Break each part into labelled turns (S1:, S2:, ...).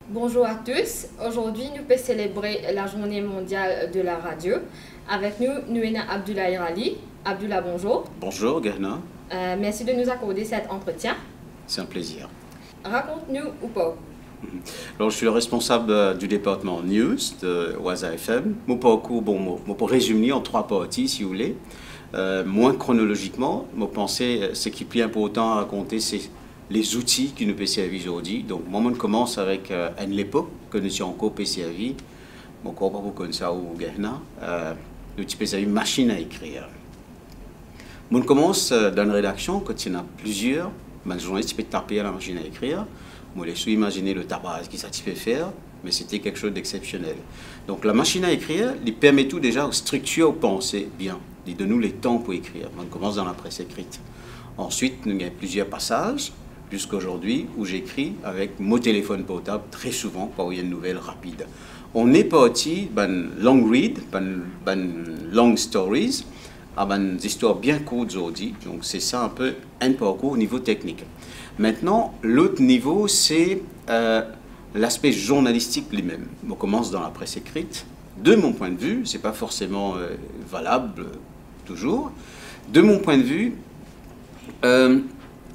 S1: Bonjour à tous. Aujourd'hui, nous pouvons célébrer la journée mondiale de la radio. Avec nous, nous avons Abdoulaye Rali. Abdoulaye, bonjour.
S2: Bonjour, Gerna.
S1: Merci de nous accorder cet entretien.
S2: C'est un plaisir.
S1: Raconte-nous ou pas.
S2: Alors, je suis le responsable du département News de Waza FM. Mon parcours, pour résumer en trois parties, si vous voulez. Moins chronologiquement, mon pensée, ce qui est plus important à raconter, c'est les outils qui nous peuvent servir aujourd'hui. Donc, moi, on commence avec l'époque que nous sommes encore servi. Mon corps, pas beaucoup comme ça, ou Gerna. Nous avons servir machine à écrire. On commence dans une rédaction, quand il y en a plusieurs, le journaliste peut taper à la machine à écrire. Moi, je suis imaginé le tabac qui ça peut faire, mais c'était quelque chose d'exceptionnel. Donc, la machine à écrire, il permet tout déjà aux structures, aux pensées bien. Il donne nous les temps pour écrire. On commence dans la presse écrite. Ensuite, nous avons plusieurs passages, jusqu'à aujourd'hui, où j'écris avec mon téléphone portable, très souvent, pour une nouvelle rapide. On est parti d'un long read, d'un long stories, à des histoires bien courtes aujourd'hui. Donc, c'est ça un peu un parcours au niveau technique. Maintenant, l'autre niveau, c'est l'aspect journalistique lui-même. On commence dans la presse écrite. De mon point de vue, ce n'est pas forcément valable toujours. De mon point de vue,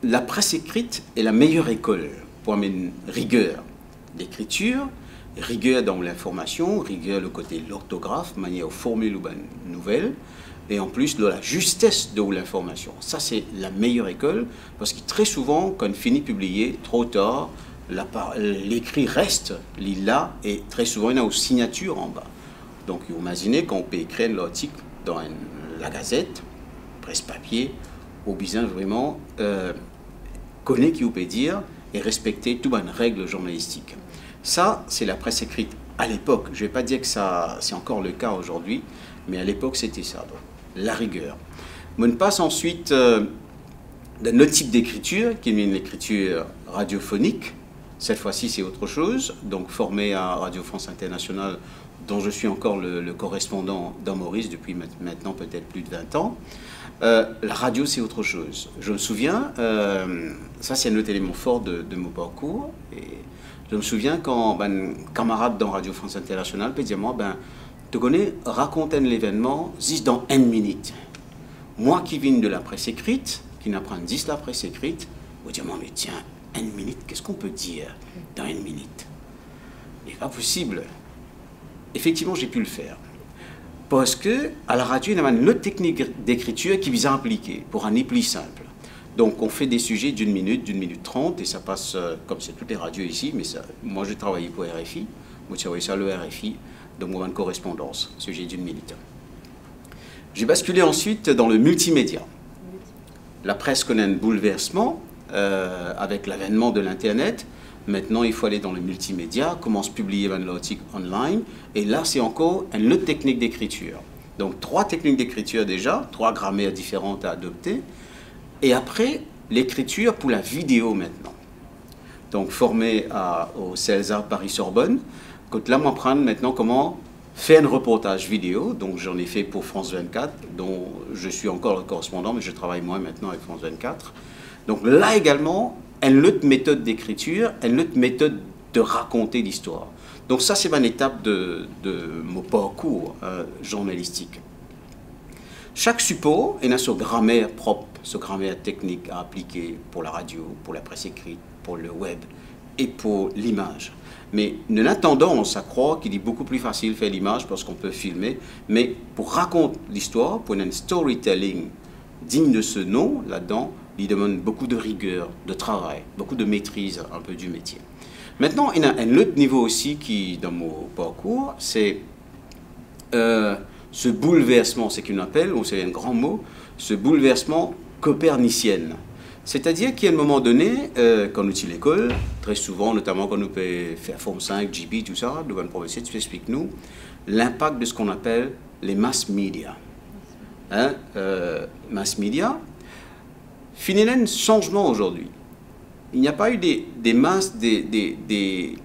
S2: la presse écrite est la meilleure école pour amener une rigueur d'écriture, rigueur dans l'information, rigueur le côté de l'orthographe, manière aux formules ou nouvelles, et en plus de la justesse de l'information. Ça, c'est la meilleure école, parce que très souvent, quand on finit de publier, trop tard, l'écrit reste, là, et très souvent, il y a une signature en bas. Donc, vous imaginez qu'on peut écrire l'article dans la Gazette, presse papier, au besoin vraiment connaître qui vous peut dire et respecter toutes les règles journalistiques. Ça, c'est la presse écrite à l'époque. Je ne vais pas dire que c'est encore le cas aujourd'hui, mais à l'époque, c'était ça. Donc, la rigueur. On passe ensuite d'un autre type d'écriture, qui est une écriture radiophonique. Cette fois-ci, c'est autre chose. Donc, formé à Radio France Internationale, dont je suis encore le correspondant dans Maurice depuis maintenant peut-être plus de 20 ans. La radio, c'est autre chose. Je me souviens, ça c'est un autre élément fort de mon parcours. Et je me souviens quand un camarade dans Radio France Internationale peut dire moi, tu connais, raconte un événement, 10 dans 1 minute. Moi qui viens de la presse écrite, qui n'apprends 10 la presse écrite, je dis, mais tiens, 1 minute, qu'est-ce qu'on peut dire dans 1 minute? Il n'est pas possible. Effectivement, j'ai pu le faire. Parce que à la radio, il y a une autre technique d'écriture qui vise à appliquer pour un plus simple. Donc, on fait des sujets d'une minute 30, et ça passe, comme c'est toutes les radios ici, mais ça, moi, j'ai travaillé pour RFI, moi, j'ai travaillé sur le RFI, donc moi, une correspondance, sujet d'une minute. J'ai basculé ensuite dans le multimédia. La presse connaît un bouleversement avec l'avènement de l'Internet. Maintenant, il faut aller dans le multimédia, commence à publier un article online, et là, c'est encore une autre technique d'écriture. Donc, 3 techniques d'écriture déjà, 3 grammaires différentes à adopter, et après, l'écriture pour la vidéo maintenant. Donc, formé au CELSA Paris-Sorbonne, quand là, m'apprends maintenant comment faire un reportage vidéo, donc j'en ai fait pour France 24, dont je suis encore le correspondant, mais je travaille moins maintenant avec France 24. Donc là également, une autre méthode d'écriture, une autre méthode de raconter l'histoire. Donc ça, c'est une étape de mon parcours journalistique. Chaque support a sa grammaire propre, sa grammaire technique à appliquer pour la radio, pour la presse écrite, pour le web et pour l'image. Mais nous avons tendance à croire qu'il est beaucoup plus facile de faire l'image parce qu'on peut filmer. Mais pour raconter l'histoire, pour un storytelling digne de ce nom, là-dedans, il demande beaucoup de rigueur, de travail, beaucoup de maîtrise un peu du métier. Maintenant, il y a un autre niveau aussi qui, dans mon parcours, c'est ce bouleversement, c'est qu'on appelle, ou c'est un grand mot, ce bouleversement copernicien. C'est-à-dire qu'à un moment donné, quand nous sommes à l'école, très souvent, notamment quand nous pouvons faire Forme 5, GB, tout ça, le professeur explique-nous l'impact de ce qu'on appelle les mass media. Mass media, fini un changement aujourd'hui. Il n'y a pas eu des masses, des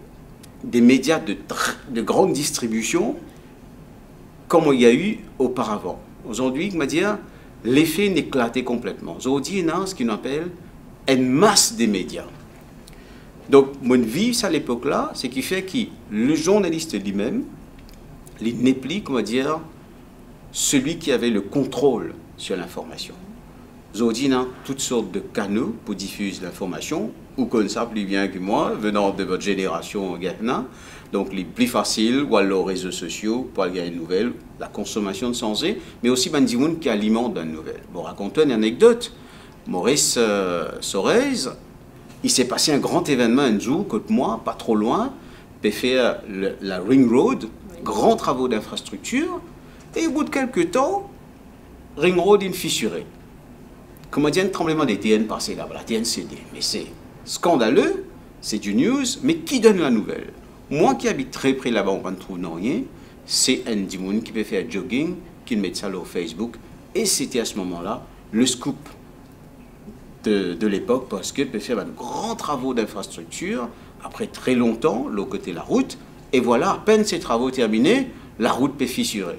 S2: médias de grande distribution comme il y a eu auparavant. Aujourd'hui, il m'a dit, l'effet est éclaté complètement. Aujourd'hui, il y a ce qu'on appelle une masse des médias. Donc, mon vie, à l'époque-là, c'est qui fait que le journaliste lui-même, il n'est plus, comment dire, celui qui avait le contrôle sur l'information. Aujourd'hui, on a toutes sortes de canaux pour diffuser l'information, ou comme ça, plus bien que moi, venant de votre génération, donc les plus faciles, ou alors les réseaux sociaux, pour gagner une nouvelle, la consommation de sensé, mais aussi ben, des gens qui alimentent une nouvelle. Bon, raconte une anecdote. Maurice Sorez, il s'est passé un grand événement un jour, côté moi, pas trop loin, il a fait la Ring Road, grands travaux d'infrastructure, et au bout de quelques temps, Ring Road est fissuré. Comment dire, un tremblement des TN passé là, la TNCD. Mais c'est scandaleux, c'est du news, mais qui donne la nouvelle? Moi qui habite très près là-bas, on ne trouve rien, c'est un Dimoun qui peut faire jogging, qui met ça sur Facebook, et c'était à ce moment-là le scoop de l'époque, parce qu'il peut faire de grands travaux d'infrastructure, après très longtemps, l'autre côté de la route, et voilà, à peine ces travaux terminés, la route peut fissurer.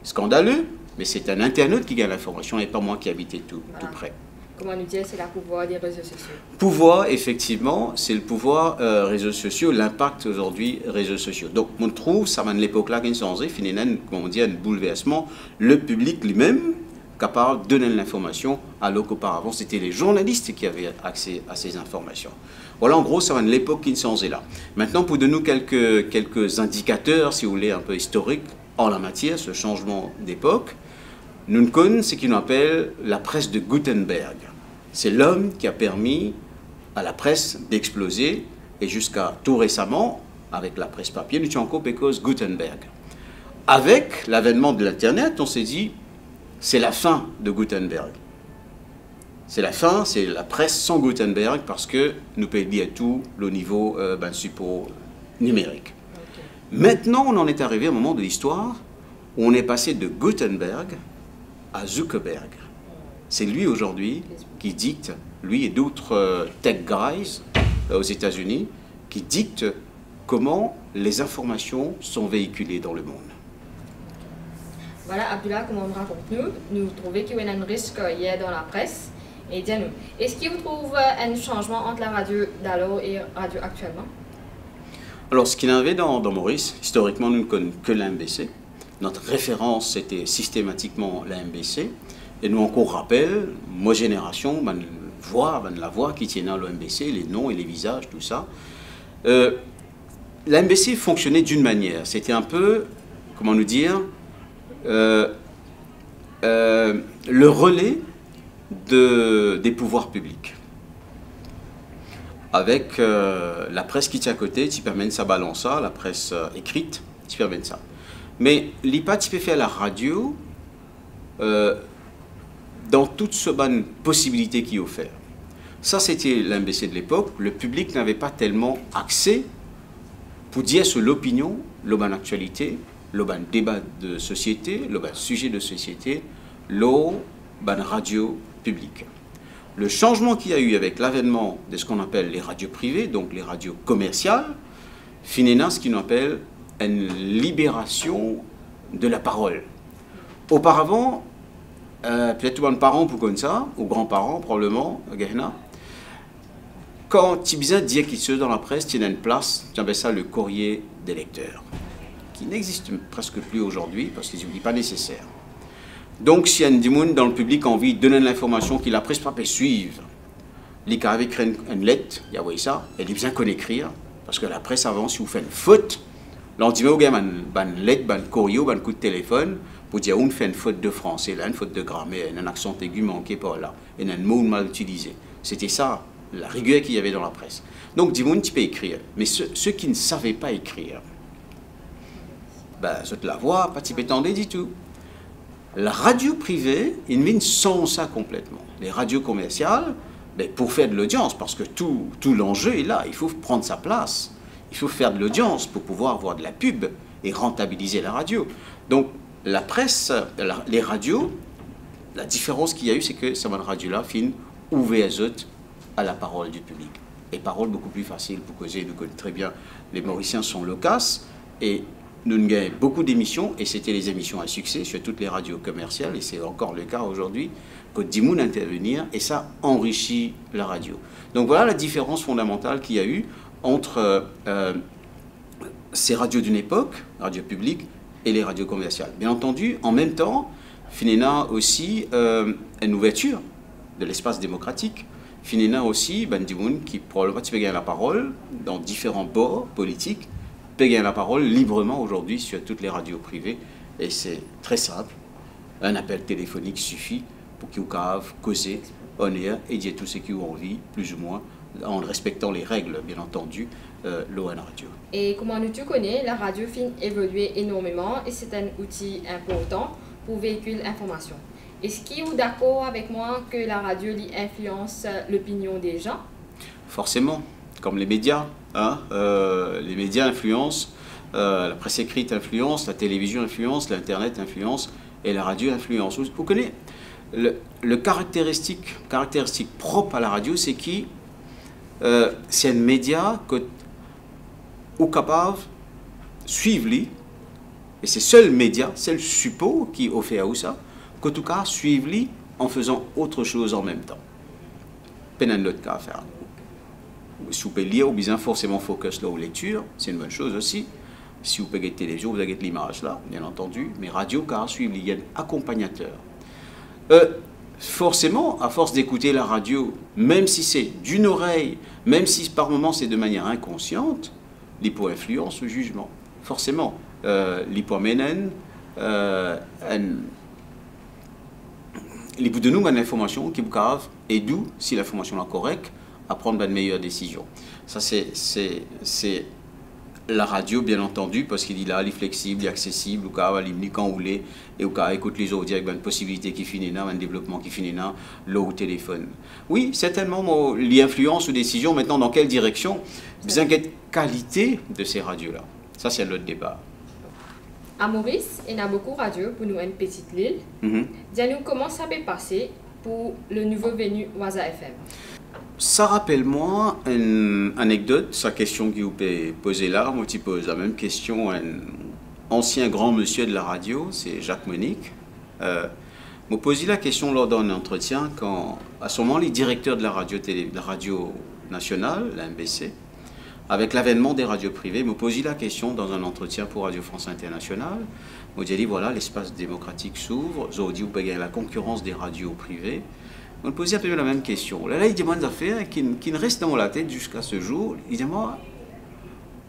S2: Scandaleux, mais c'est un internaute qui gagne l'information et pas moi qui habitais tout près.
S1: Comment nous dire, c'est le pouvoir des réseaux sociaux.
S2: Pouvoir, effectivement, c'est le pouvoir réseaux sociaux, l'impact aujourd'hui réseaux sociaux. Donc, on trouve, ça m'a de l'époque-là, qu'il y a finalement, comment on dit, un bouleversement, le public lui-même, capable de donner l'information, alors qu'auparavant, c'était les journalistes qui avaient accès à ces informations. Voilà, en gros, ça va de l'époque qui est là. Maintenant, pour donner quelques indicateurs, si vous voulez, un peu historiques, en la matière, ce changement d'époque, nous connaissons ce qu'on appelle la presse de Gutenberg. C'est l'homme qui a permis à la presse d'exploser, et jusqu'à tout récemment, avec la presse papier, nous avons encore cause Gutenberg. Avec l'avènement de l'Internet, on s'est dit, c'est la fin de Gutenberg. C'est la fin, c'est la presse sans Gutenberg, parce que nous payons tout le niveau support numérique. Okay. Maintenant, on en est arrivé à un moment de l'histoire où on est passé de Gutenberg à Zuckerberg. C'est lui aujourd'hui qui dicte, lui et d'autres tech guys aux États-Unis, qui dictent comment les informations sont véhiculées dans le monde.
S1: Voilà, Abdullah, comment on raconte nous trouvons qu'il y a un risque dans la presse. Et dis-nous, est-ce que vous trouvez un changement entre la radio d'alors et la radio actuellement?
S2: Alors, ce qu'il y avait dans Maurice, historiquement, nous ne connaissons que l'AMBC. Notre référence, c'était systématiquement l'AMBC. Et nous, encore rappel, ma génération, la voix qui tient dans l'AMBC, les noms et les visages, tout ça. L'AMBC fonctionnait d'une manière. C'était un peu, comment nous dire, le relais des pouvoirs publics. Avec la presse qui tient à côté, tu permets ça balance ça, la presse écrite, tu permets ça. Mais l'IPA, tu peux faire la radio dans toute ce bonne possibilité qui est offerte. Ça, c'était l'AMBC de l'époque. Le public n'avait pas tellement accès pour dire sur l'opinion, l'oban actualité, l'oban débat de société, l'oban sujet de société, l'oban radio publique. Le changement qu'il y a eu avec l'avènement de ce qu'on appelle les radios privées, donc les radios commerciales, finit ce qu'on appelle une libération de la parole. Auparavant, peut-être un parent pour comme ça, ou grands-parents probablement, quand tu disais dire qu'il se dans la presse, tu as une place, tu appelles ça le courrier des lecteurs, qui n'existe presque plus aujourd'hui parce que ce n'est pas nécessaire. Donc, si un monde dans le public a envie de donner l'information qu'il a presse pas peut suivre, il a écrit une lettre, il y a ça, elle est bien qu'on écrire, parce que la presse avant, si vous faites une faute, là on dit une lettre, un courrier, un coup de téléphone, pour dire on fait une faute de français, là, une faute de grammaire, un accent aigu manqué par là, et un mot mal utilisé. C'était ça, la rigueur qu'il y avait dans la presse. Donc, dis-moi, tu peux écrire, mais ceux qui ne savaient pas écrire, je te la vois, pas tu peux t'en du tout. La radio privée, ils viennent sans ça complètement. Les radios commerciales, pour faire de l'audience, parce que tout l'enjeu est là, il faut prendre sa place. Il faut faire de l'audience pour pouvoir avoir de la pub et rentabiliser la radio. Donc, la presse, les radios, la différence qu'il y a eu, c'est que cette radio-là finit ouvert à la parole du public. Et parole beaucoup plus facile pour causer. Nous connaissons très bien, les Mauriciens sont loquaces et nous gagnons beaucoup d'émissions, et c'était les émissions à succès sur toutes les radios commerciales, et c'est encore le cas aujourd'hui. que Dimoun intervenir, et ça enrichit la radio. Donc voilà la différence fondamentale qu'il y a eu entre ces radios d'une époque, radio publique, et les radios commerciales. Bien entendu, en même temps, Finena aussi une ouverture de l'espace démocratique. Finena aussi, Dimoun qui probablement peut gagner la parole dans différents bords politiques, peut gagner la parole librement aujourd'hui sur toutes les radios privées. Et c'est très simple. Un appel téléphonique suffit pour qu'ils puissent causer en air et dire tout ce qu'ils ont envie, plus ou moins, en respectant les règles, bien entendu, l'ON Radio.
S1: Et comment tu connais, la radio fin évolué énormément et c'est un outil important pour véhiculer l'information. Est-ce qu'il est d'accord avec moi que la radio influence l'opinion des gens?
S2: Forcément, comme les médias. Hein, les médias influencent, la presse écrite influence, la télévision influence, l'Internet influence et la radio influence. Vous connaissez le caractéristique propre à la radio, c'est que c'est un média que est capable de suivre lui, et c'est seul média, seul support qui offre à ça, qu'en tout cas suivre lui en faisant autre chose en même temps. Pas un autre cas à faire. Si vous pouvez lire ou bien forcément focus là aux lectures, c'est une bonne chose aussi. Si vous pouvez télévision, vous avez l'image là, bien entendu, mais radio car suivre, il y a un accompagnateur. Forcément, à force d'écouter la radio, même si c'est d'une oreille, même si par moments c'est de manière inconsciente, l'hypo influence le jugement. Forcément, l'hypo amène l'hypo de nous une information qui est grave et d'où, si l'information est correcte, à prendre une meilleure décision. Ça, c'est la radio, bien entendu, parce qu'il est là, il est flexible, il est accessible, il est quand vous voulez, et il écoute les autres avec une possibilité qui finit là, un développement qui finit là, là au téléphone. Oui, certainement, l'influence ou décision, maintenant, dans quelle direction? Bien quelle qualité de ces radios-là. Ça, c'est un autre débat.
S1: À Maurice, il y a beaucoup de radios pour nous, une petite île. Dis-nous comment ça peut passer pour le nouveau venu Waza FM.
S2: Ça rappelle-moi une anecdote, sa question que vous pouvez poser là, moi tu poses la même question à un ancien grand monsieur de la radio, c'est Jacques Monique. M'a posé la question lors d'un entretien quand, à ce moment, les directeurs de la radio nationale, la MBC, avec l'avènement des radios privées, m'a posé la question dans un entretien pour Radio France Internationale. M'a dit voilà, l'espace démocratique s'ouvre, j'ai dit vous pouvez gagner la concurrence des radios privées. On me posait un peu la même question. Là, il demande des affaires qui me restent dans la tête jusqu'à ce jour. Il dit moi,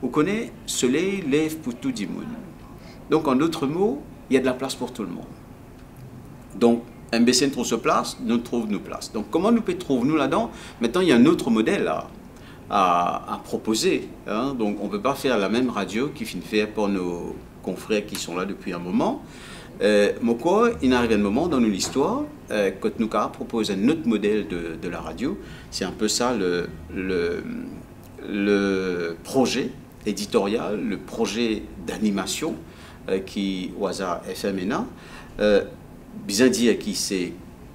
S2: vous connaissez, soleil lève pour tout le monde. Donc, en d'autres mots, il y a de la place pour tout le monde. Donc, MBC trouve sa place, nous trouve nos places. Donc, comment nous pouvons trouver nous là-dedans? Maintenant, il y a un autre modèle à proposer. Hein? Donc, on ne peut pas faire la même radio qui finit faire pour nos confrères qui sont là depuis un moment. Il arrive un moment dans l'histoire que nous propose un autre modèle de la radio. C'est un peu ça le projet éditorial, le projet d'animation qui Waza FM bien dire qui c'est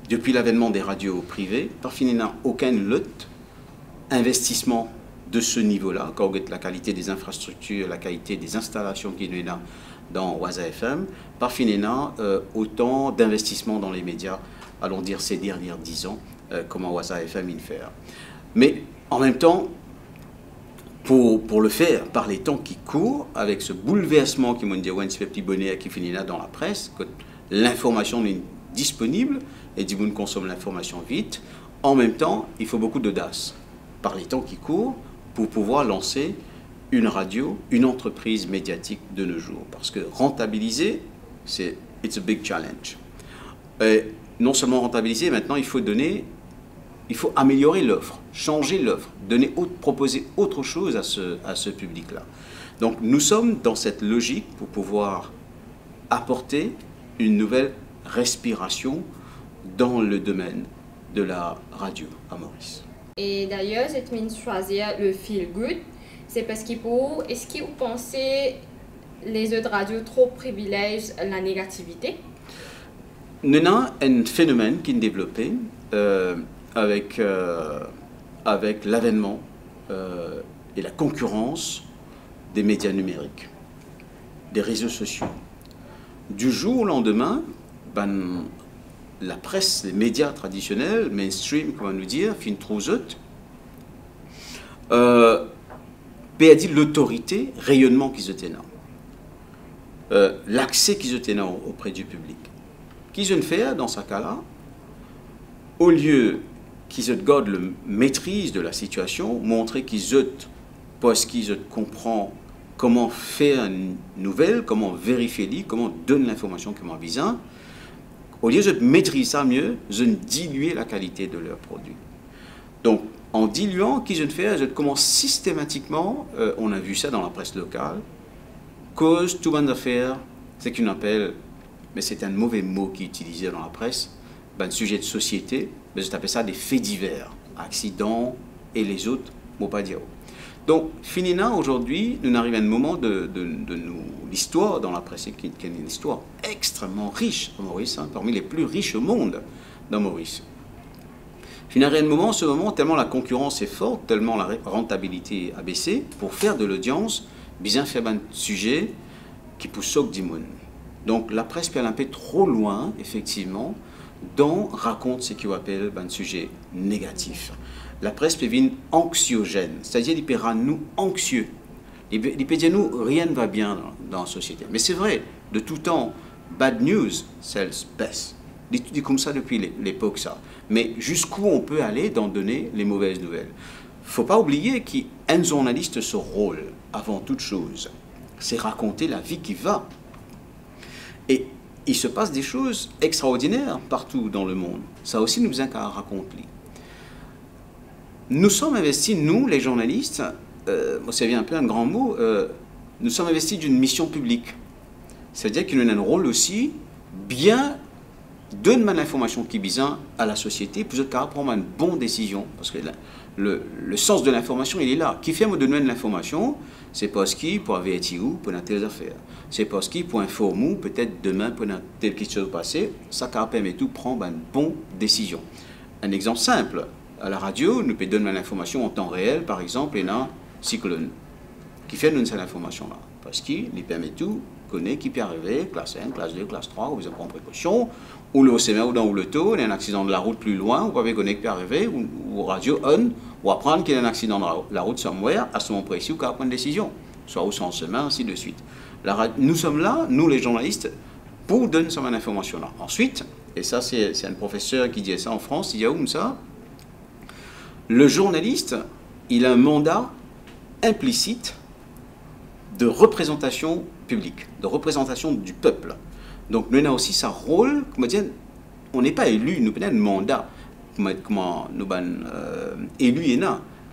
S2: depuis l'avènement des radios privées, par finir aucun autre investissement de ce niveau-là, quand on regarde la qualité des infrastructures, la qualité des installations qui nous là dans Waza FM, par finina autant d'investissements dans les médias, allons dire ces dernières 10 ans, comment Waza FM il fait. Mais en même temps, pour le faire par les temps qui courent, avec ce bouleversement qui m'a dit un petit bonnet qui finit là dans la presse, que l'information est disponible et du monde consomme l'information vite, en même temps, il faut beaucoup d'audace par les temps qui courent pour pouvoir lancer une radio, une entreprise médiatique de nos jours. Parce que rentabiliser, it's a big challenge. Et non seulement rentabiliser, maintenant il faut améliorer l'offre, changer l'offre, proposer autre chose à ce public-là. Donc nous sommes dans cette logique pour pouvoir apporter une nouvelle respiration dans le domaine de la radio à Maurice.
S1: Et d'ailleurs, cette mine choisir le feel good, c'est parce est-ce que vous pensez les autres radios trop privilègent la négativité?
S2: Nous avons un phénomène qui est développé avec l'avènement et la concurrence des médias numériques, des réseaux sociaux. Du jour au lendemain, la presse, les médias traditionnels, mainstream, comment nous dire, fin trousot, a dit l'autorité, rayonnement qu'ils étaient l'accès qu'ils étaient auprès du public. Qu'ils ont fait dans ce cas-là, au lieu qu'ils gardent la maîtrise de la situation, montrer qu'ils ont, parce qu'ils comprennent comment faire une nouvelle, comment vérifier, comment donner l'information qu'ils ont besoin, au lieu de maîtriser ça mieux, ils ont dilué la qualité de leurs produits. Donc, en diluant, qu'ils ont fait, ils commencent systématiquement, on a vu ça dans la presse locale, cause tout le monde affaire, c'est qu'on appelle, mais c'est un mauvais mot qui est utilisé dans la presse, ben, sujet de société, mais je appelle ça des faits divers, accidents et les autres, mot pas dire. Donc, finina, aujourd'hui, nous arrivons à un moment de l'histoire dans la presse, qui est une histoire extrêmement riche dans Maurice, hein, parmi les plus riches au monde dans Maurice. Finalement, à un moment, ce moment, tellement la concurrence est forte, tellement la rentabilité a baissé, pour faire de l'audience, bien faire un sujet qui pousse au dimoun. Donc, la presse peut aller un peu trop loin, effectivement, dont raconte ce qu'on appelle un sujet négatif. La presse peut devenir anxiogène, c'est-à-dire qu'il peut rendre nous anxieux. Il peut dire nous, rien ne va bien dans la société. Mais c'est vrai, de tout temps, bad news sells best. C'est comme ça depuis l'époque, ça. Mais jusqu'où on peut aller dans donner les mauvaises nouvelles? Il ne faut pas oublier qu'un journaliste, son rôle, avant toute chose, c'est raconter la vie qui va. Et il se passe des choses extraordinaires partout dans le monde. Ça aussi, nous avons qu'à raconter. Nous sommes investis, nous, les journalistes, ça vient un peu un grand mot, nous sommes investis d'une mission publique. C'est-à-dire qu'il nous a un rôle aussi bien donner l'information qui vise à la société pour prendre une bonne décision. Parce que le sens de l'information, il est là. Qui fait me donner l'information, c'est parce qu'il pour avertir ou pour telles affaires. C'est parce qu'il pour informer peut-être demain pour telle chose passée, ça permet tout prendre une bonne décision. Un exemple simple, à la radio, nous pouvons donner l'information en temps réel, par exemple, et un cyclone qui fait donner cette information-là. Parce qu'il permet tout, connaît qui peut arriver, classe 1, classe 2, classe 3, vous avez pris précaution, ou le OCM ou dans ou le taux, il y a un accident de la route plus loin, vous pouvez connaître qui peut arriver, ou radio on, ou apprendre qu'il y a un accident de la route somewhere, à ce moment précis, ou qu'à prendre une décision, soit au sens semaine, ainsi de suite. Nous sommes là, nous les journalistes, pour donner cette information-là. Ensuite, et ça c'est un professeur qui dit ça en France, il y a où ça? Le journaliste, il a un mandat implicite de représentation publique, de représentation du peuple. Donc, nous avons aussi sa rôle, comme dire, on n'est pas élu, nous avons un mandat, comment nous sommes élus,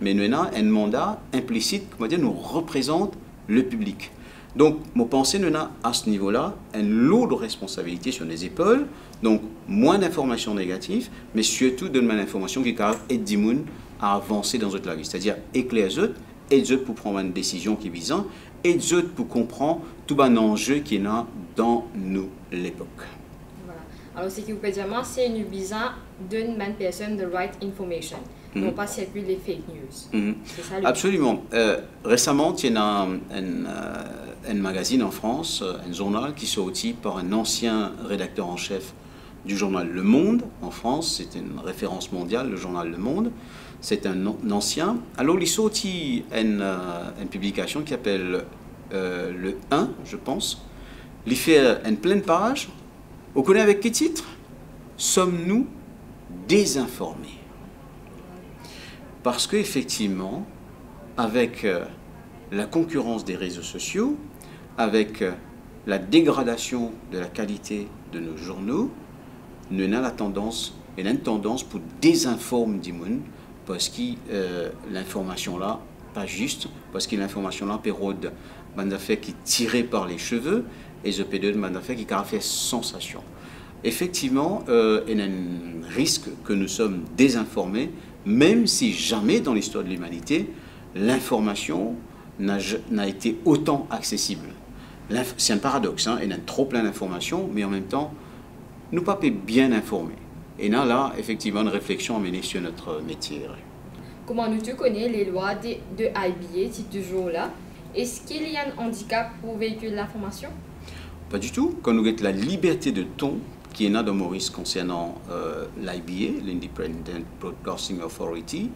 S2: mais nous avons un mandat implicite, comment dire, nous représente le public. Donc, mon pensée, nous avons à ce niveau-là une lourde responsabilité sur les épaules, donc moins d'informations négatives, mais surtout de l'information qui aide des gens à avancer dans notre vie, c'est-à-dire éclairer eux, aider eux pour prendre une décision qui est visant, aider eux pour comprendre tout un enjeu qui est là dans nous l'époque.
S1: Voilà. Alors, ce qui vous peut dire, c'est une visa d'une même personne de right information, non pas circuler les fake news. C'est ça,
S2: absolument. Récemment, il y a un magazine en France, un journal qui est sorti par un ancien rédacteur en chef du journal Le Monde en France. C'est une référence mondiale, le journal Le Monde. C'est un ancien. Alors, il sortit une publication qui s'appelle le 1, je pense. Il fait une pleine page. Vous connaissez avec quel titre? Sommes-nous désinformés? Parce qu'effectivement, avec la concurrence des réseaux sociaux, avec la dégradation de la qualité de nos journaux, nous avons la tendance, une tendance pour désinformer des gens, parce que l'information là, pas juste, parce que l'information là, pérode, un affaire qui est tirée par les cheveux, et je peux donner un affaire qui a fait sensation. Effectivement, il y a un risque que nous sommes désinformés, même si jamais dans l'histoire de l'humanité, l'information n'a été autant accessible. C'est un paradoxe, hein, il y a trop plein d'informations, mais en même temps, nous ne sommes pas bien informés. Et là, effectivement, une réflexion à mener sur notre métier.
S1: Comment nous connaissons les lois de IBA, c'est toujours là? Est-ce qu'il y a un handicap pour véhiculer l'information?
S2: Pas du tout. Quand nous avons la liberté de ton qui est là dans Maurice concernant l'IBA, l'Independent Broadcasting Authority,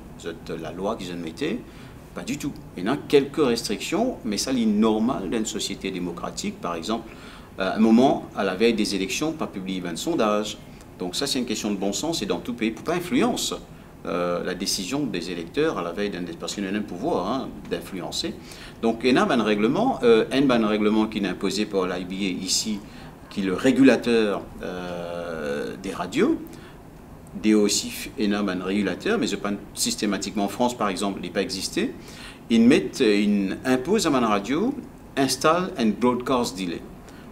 S2: la loi qu'ils ont mettée. Pas du tout. Il y a quelques restrictions, mais ça, c'est normal dans une société démocratique. Par exemple, à un moment, à la veille des élections, pas publier un sondage. Donc ça, c'est une question de bon sens et dans tout pays, pour pas influence la décision des électeurs à la veille d'un parce qu'il y a un pouvoir d'influencer. Donc il y a un règlement qui est imposé par l'IBA ici, qui est le régulateur des radios. Des aussi énormes régulateurs, mais pas systématiquement en France, par exemple, il n'est pas existé. Ils imposent à ma radio, installe un broadcast delay.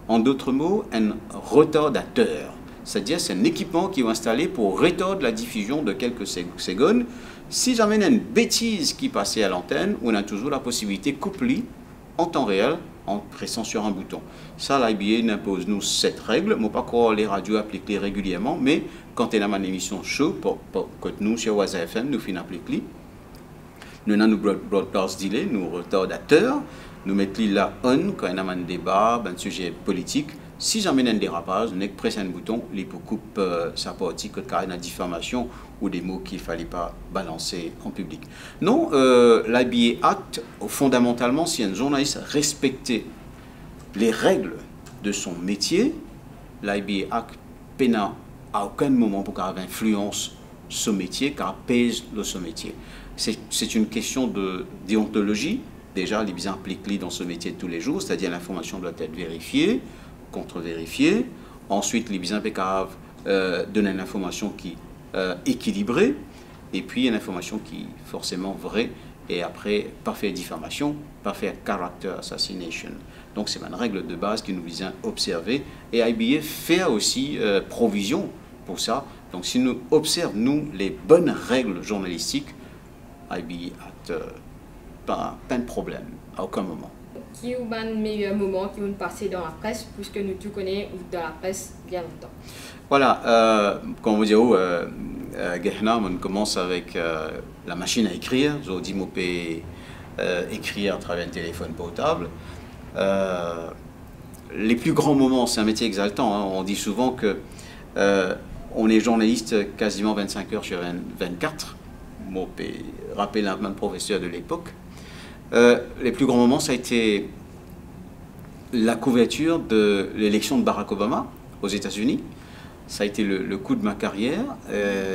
S2: En d'autres mots, un retardateur. C'est-à-dire, c'est un équipement qu'ils vont installer pour retarder la diffusion de quelques secondes. Si jamais il y a une bêtise qui passait à l'antenne, on a toujours la possibilité de couper en temps réel en pressant sur un bouton. Ça, l'IBA impose nous cette règle. Je ne sais pas quoi les radios appliquent régulièrement, mais quand il y a une émission show, que nous, sur Waza FM, nous finissons appliquer. Nous avons nos broadcast delay, nos retardateurs. Nous mettons là on quand il y a un débat, un sujet politique. Si jamais il y a un dérapage, nous pressons un bouton, il peut couper sa partie, quand il y a une diffamation ou des mots qu'il ne fallait pas balancer en public. Non, l'IBA Act, fondamentalement, si un journaliste respectait les règles de son métier, l'IBA Act peine à aucun moment pour avoir influence ce métier, car pèse le ce métier. C'est une question de déontologie. Déjà, les biens impliqués dans ce métier de tous les jours, c'est-à-dire l'information doit être vérifiée, contre-vérifiée. Ensuite, les biens impeccables donnent une information qui est équilibrée, et puis une information qui est forcément vraie, et après, pas faire diffamation, pas faire character assassination. Donc, c'est une règle de base qui nous vient observer, et IBA fait aussi provision pour ça. Donc, si nous observons, nous, les bonnes règles journalistiques, IBA Act, pas de problème, à aucun moment.
S1: Qui est le meilleur moment qui vous passez dans la presse, puisque nous tout connaissons dans la presse bien longtemps?
S2: Voilà, comme vous dites, on commence avec la machine à écrire. Je dis, on peut écrire à travers un téléphone portable. Les plus grands moments, c'est un métier exaltant. Hein. On dit souvent que on est journaliste quasiment 25 heures sur 24. On peut rappeler un professeur de l'époque. Les plus grands moments, ça a été la couverture de l'élection de Barack Obama aux États-Unis. Ça a été le coup de ma carrière.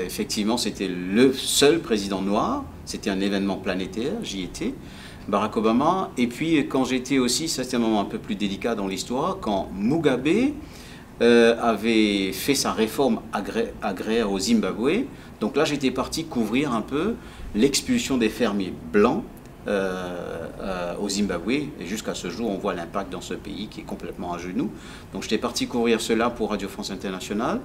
S2: Effectivement, c'était le seul président noir. C'était un événement planétaire, j'y étais. Barack Obama. Et puis, quand j'étais aussi, ça c'était un moment un peu plus délicat dans l'histoire, quand Mugabe avait fait sa réforme agraire au Zimbabwe. Donc là, j'étais parti couvrir un peu l'expulsion des fermiers blancs au Zimbabwe, et jusqu'à ce jour on voit l'impact dans ce pays qui est complètement à genoux. Donc j'étais parti couvrir cela pour Radio France Internationale.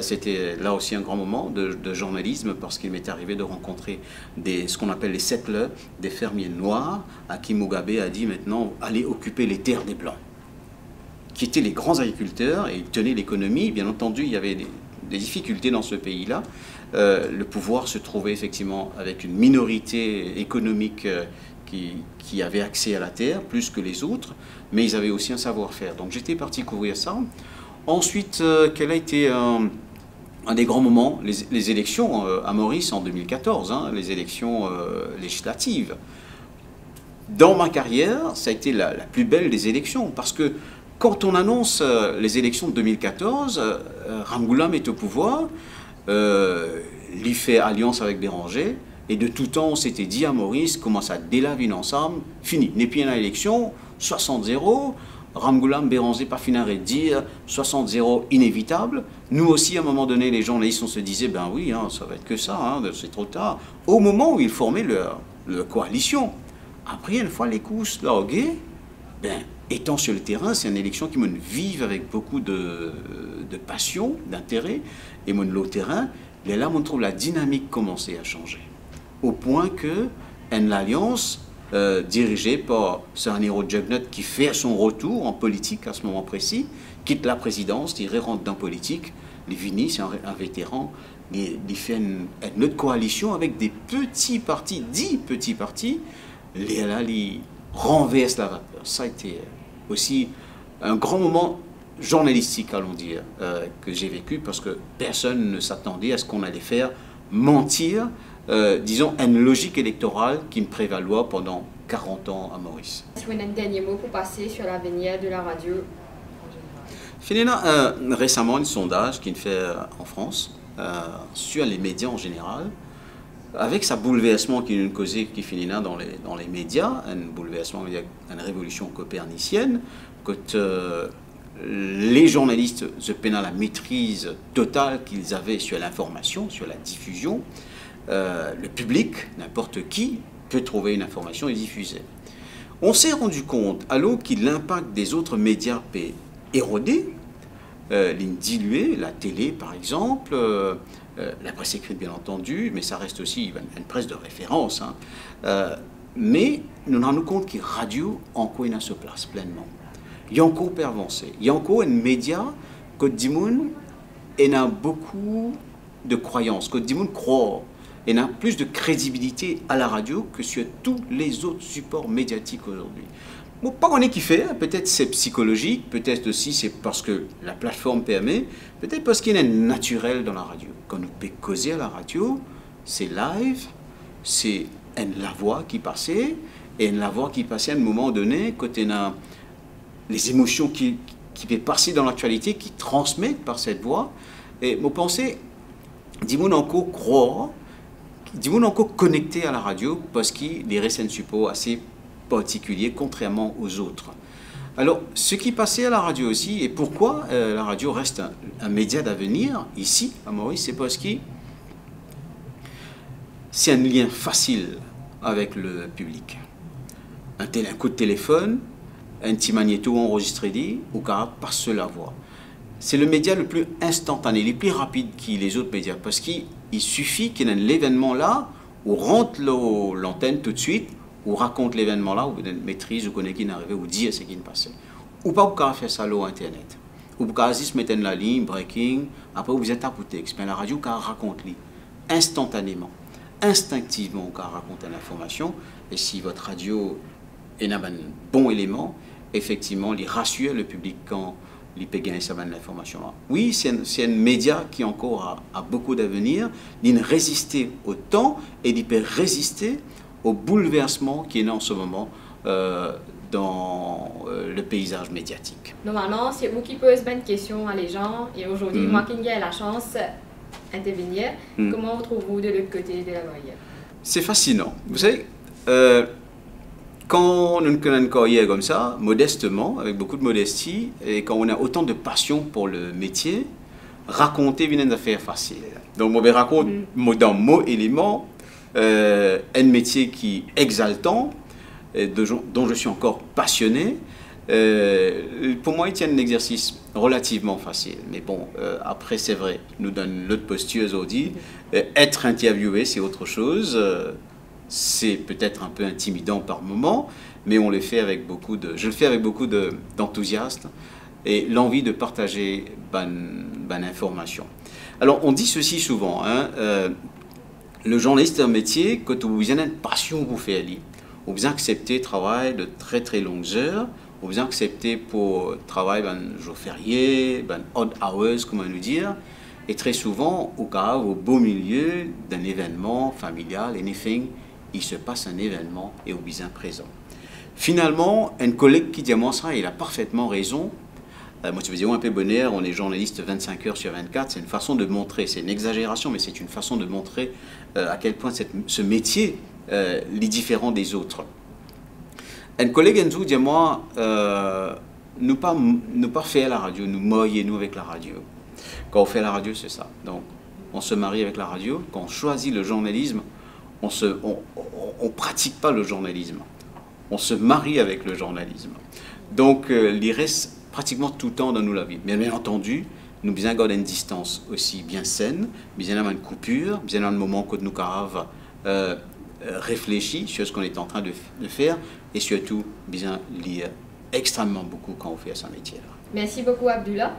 S2: C'était là aussi un grand moment de journalisme, parce qu'il m'est arrivé de rencontrer ce qu'on appelle les settlers, des fermiers noirs à qui Mugabe a dit maintenant allez occuper les terres des blancs, qui étaient les grands agriculteurs et ils tenaient l'économie. Bien entendu, il y avait des difficultés dans ce pays-là. Le pouvoir se trouvait effectivement avec une minorité économique qui avait accès à la terre, plus que les autres, mais ils avaient aussi un savoir-faire. Donc j'étais parti couvrir ça. Ensuite, quel a été un des grands moments, les élections à Maurice en 2014, hein, les élections législatives. Dans ma carrière, ça a été la plus belle des élections, parce que quand on annonce les élections de 2014, Ramgoolam est au pouvoir, il fait alliance avec Béranger, et de tout temps on s'était dit à Maurice, commence à délaver ensemble, fini, n'est plus à l'élection, 60-0, Ramgoolam, Béranger, pas finir de dire 60-0 inévitable. Nous aussi, à un moment donné, les journalistes, on se disait, ben oui, hein, ça va être que ça, hein, c'est trop tard. Au moment où ils formaient leur coalition. Après, une fois les coups largués, ben, étant sur le terrain, c'est une élection qui me vive avec beaucoup de passion, d'intérêt, et mon le terrain, et là, on trouve la dynamique commencer à changer. Au point que une alliance dirigée par Sir Jugnutt, qui fait son retour en politique à ce moment précis, quitte la présidence, il rentre dans la politique, il finit, c'est un vétéran, il fait une autre coalition avec des petits partis, 10 petits partis, là, il renverse la vapeur. Ça a été aussi un grand moment journalistique, allons dire, que j'ai vécu, parce que personne ne s'attendait à ce qu'on allait faire mentir, disons, une logique électorale qui me prévaloir pendant 40 ans à Maurice.
S1: Est-ce que vous avez un dernier mot pour passer sur l'avenir de la radio en général?
S2: Finalement, récemment, un sondage qu'il fait en France sur les médias en général, avec sa bouleversement qui nous causait, qui finit là dans les médias, un bouleversement, une révolution copernicienne, quand les journalistes se peinaient la maîtrise totale qu'ils avaient sur l'information, sur la diffusion, le public, n'importe qui, peut trouver une information et diffuser. On s'est rendu compte, alors que l'impact des autres médias peut éroder, diluer, la télé par exemple, la presse écrite bien entendu, mais ça reste aussi une presse de référence. Hein. Mais nous nous rendons compte que la radio, encore, il a sa place pleinement. Il y a encore pour avancer. Il y a encore un média que Dimoun, il a beaucoup de croyances, que Dimoun croit. Il a plus de crédibilité à la radio que sur tous les autres supports médiatiques aujourd'hui. Bon, pas qu'on ait kiffé, peut-être c'est psychologique, peut-être aussi c'est parce que la plateforme permet, peut-être parce qu'il y a un naturel dans la radio. Quand nous peut causer à la radio, c'est live, c'est la voix qui passait, et la voix qui passait à un moment donné, quand on a les émotions qui peuvent passer dans l'actualité, qui transmettent par cette voix. Et moi, pensez, dis-moi encore croire, dis-moi encore connecté à la radio, parce qu'il reste un support assez particulier, contrairement aux autres. Alors, ce qui passait à la radio aussi, et pourquoi la radio reste un média d'avenir, ici, à Maurice, c'est parce que c'est un lien facile avec le public. Un coup de téléphone, un petit magnéto enregistré dit, ou car passe la voix. C'est le média le plus instantané, le plus rapide que les autres médias, parce qu'il suffit qu'il y ait un événement là, où rentre l'antenne tout de suite, ou raconte l'événement là, ou vous maîtrise, ou connaît qui est arrivé, ou dit ce qui est passé. Ou pas vous pouvez faire ça sur Internet. Ou vous pouvez juste mettre la ligne, breaking, après vous êtes à pour texte. Mais la radio, quand raconte-les instantanément, instinctivement, quand raconte l'information, et si votre radio est un bon élément, effectivement, il rassure le public quand il peut gagner sa information là. Oui, c'est un média qui encore a beaucoup d'avenir, il résister au temps et il peut résister au bouleversement qui est en ce moment dans le paysage médiatique.
S1: Normalement, c'est vous qui posez bonnes questions à les gens, et aujourd'hui, moi qui ai la chance d'intervenir, comment trouvez-vous de l'autre côté de la barrière?
S2: C'est fascinant. Vous savez, quand on a une carrière comme ça, modestement, avec beaucoup de modestie, et quand on a autant de passion pour le métier, raconter une affaire facile. Donc, moi, je raconte dans mon élément un métier qui est exaltant, dont je suis encore passionné. Pour moi, il tient un exercice relativement facile. Mais bon, après, c'est vrai, nous donne l'autre posture aujourd'hui. Être interviewé, c'est autre chose. C'est peut-être un peu intimidant par moment, mais on le fait avec je le fais avec beaucoup d'enthousiasme et l'envie de partager bonne information. Alors, on dit ceci souvent, hein, le journaliste est un métier que vous avez une passion pour faire lire. Vous acceptez travail de très très longues heures, vous acceptez pour travail jour férié, odd hours, comment nous dire, et très souvent, au beau milieu d'un événement familial, anything, il se passe un événement et au bien présent. Finalement, un collègue qui dit moi ça, il a parfaitement raison. Moi, je veux dire, un peu bonheur, on est journaliste 25 heures sur 24, c'est une façon de montrer, c'est une exagération, mais c'est une façon de montrer à quel point ce métier est différent des autres. Un collègue nous dit moi, nous pas faire la radio, nous marions avec la radio. Quand on fait la radio, c'est ça. Donc, on se marie avec la radio. Quand on choisit le journalisme, on pratique pas le journalisme. On se marie avec le journalisme. Donc, il reste pratiquement tout le temps dans nous la vie. Mais bien entendu, nous bien garder une distance aussi bien saine, bien avoir une coupure, bien avoir un moment que nous avons réfléchi sur ce qu'on est en train de faire et surtout bien lire extrêmement beaucoup quand on fait ce métier-là.
S1: Merci beaucoup, Abdullah.